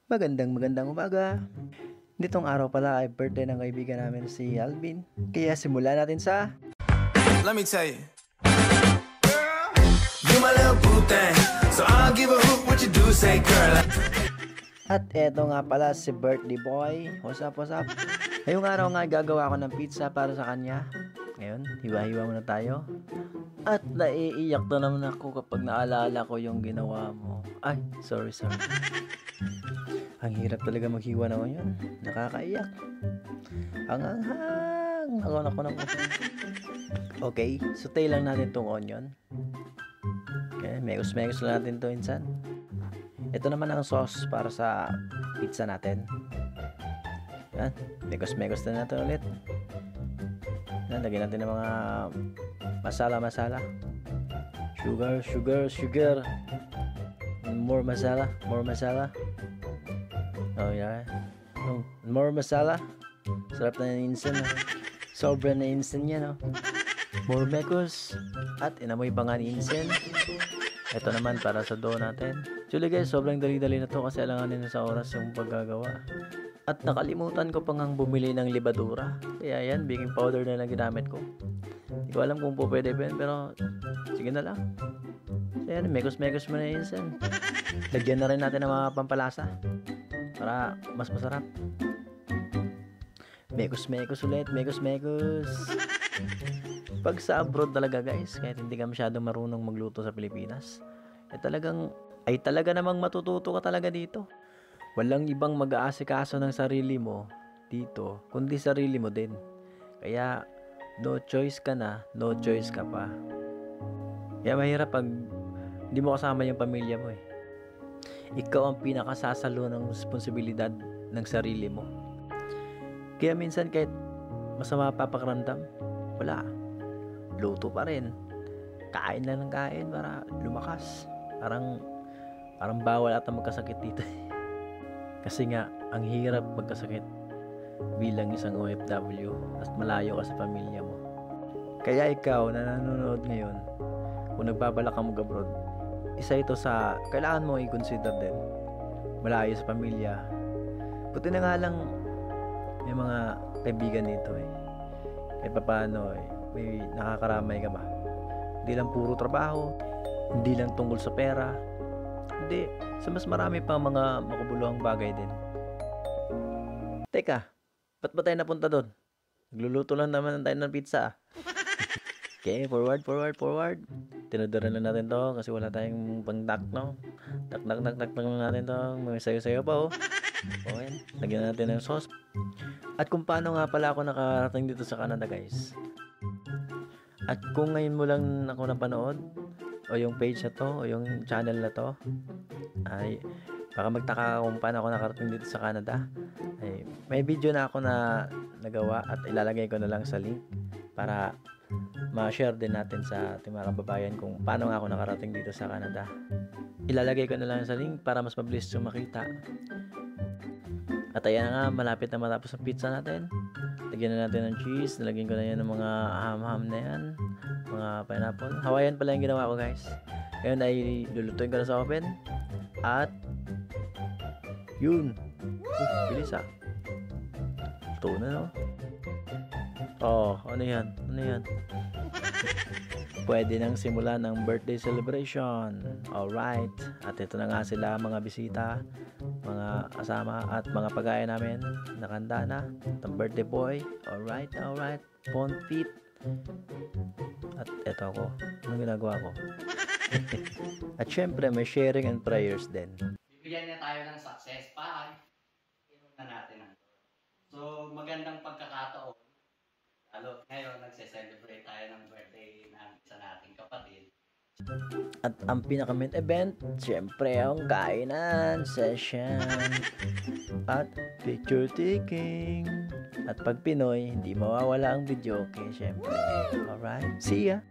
Magandang umaga. Nitong araw pala ay birthday ng kaibigan namin si Alvin. Kaya simulan natin sa... Let me tell you, girl, you my little boo thing, so I'll give a hoot what you do, say girl. At eto nga pala si birthday boy. What's up? Ngayong araw nga gagawa ko ng pizza para sa kanya. Ngayon, hiwa-hiwa muna tayo. At naiiyak na naman ako kapag naalala ko yung ginawa mo. Ay, sorry. Ang hirap talaga maghiwa naman yun. Nakakaiyak. Ang anghang. Ako. Okay, saute lang natin tong onion. Okay, megus lang natin to insan. Ito naman ang sauce para sa pizza natin. Yan, megus na natin ulit. Yan, lagyan natin ng mga masala. Sugar. More masala. Oh yeah. More masala. Sarap na insan. Sobrang na insan yan, no? More megus. At inamoy pa nga ni insan. Ito naman para sa dough natin. Actually guys, sobrang dali-dali na to kasi alanganin na sa oras yung paggagawa. At nakalimutan ko pang bumili ng libadura. Kaya yan, baking powder na lang ginamit ko. Hindi ko alam kung po pwede ba yun, pero sige na lang. So yan, megus mo na insan. Lagyan na rin natin ng mga pampalasa para mas masarap. Megus ulit. Pag sa abroad talaga guys, kahit hindi ka masyadong marunong magluto sa Pilipinas, talaga namang matututo ka talaga dito. Walang ibang mag-aasikaso ng sarili mo dito, kundi sarili mo din. Kaya no choice ka na, no choice ka pa. Kaya mahirap pag hindi mo kasama yung pamilya mo eh. Ikaw ang pinakasasalo ng responsibilidad ng sarili mo. Kaya minsan kahit masama papakiramdam, wala. Luto pa rin. Kain lang ng kain para lumakas. Parang bawal ata magkasakit dito. Kasi nga, ang hirap magkasakit bilang isang OFW at malayo ka sa pamilya mo. Kaya ikaw na nanonood ngayon, kung nagbabalak ka mag-abroad, isa ito sa kailangan mo i-consider din. Malayo sa pamilya. Buti na nga lang may mga kaibigan dito eh. Kahit paano eh, may nakakaramay ka ba? Hindi lang puro trabaho, hindi lang tungkol sa pera, hindi, sa mas marami pang mga makabuluhang bagay din. Teka, ba't ba tayo napunta doon? Nagluluto lang naman tayo ng pizza. Okay, forward. Tinuduran lang natin to kasi wala tayong pang-duck, no? Tak lang natin to. May sayo-sayo pa, oh. Okay, lagyan natin ng sauce. At kung paano nga pala ako nakarating dito sa Canada, guys. At kung ngayon mo lang ako napanood, o yung page na to, o yung channel na to, ay baka magtaka kung paano ako nakarating dito sa Canada. Ay, may video na ako na nagawa at ilalagay ko na lang sa link para ma-share din natin sa ating mga kababayan kung paano nga ako nakarating dito sa Canada. Ilalagay ko na lang sa link para mas mabilis yung makita. At ayan nga, malapit na matapos ang pizza natin. Lagyan na natin ng cheese. Nalagyan ko na yan ng mga ham na yan. Mga pineapple. Hawaiian pala yung ginawa ko, guys. Ngayon ay lulutuin ko na sa oven. At yun. Bilis ah. Ito na, no? Oh, ano yan? Pwede nang simulan ng birthday celebration. Alright. At ito na nga sila, mga bisita, mga kasama at mga pagkain namin. Nakanda na. Itong birthday boy. Alright. Bon fit. At eto ako. Anong ginagawa ko? At syempre, may sharing and prayers din. Bibigyan niya tayo ng success pag inom na natin ang so, magandang pagkakataon. Lalo ngayon, nagse-celebrate tayo ng birthday ng isa nating kapatid. At ang pinaka-main event, syempre ang kainan session. At picture taking. At pag Pinoy, hindi mawawala ang video. Okay, syempre. Alright, see ya!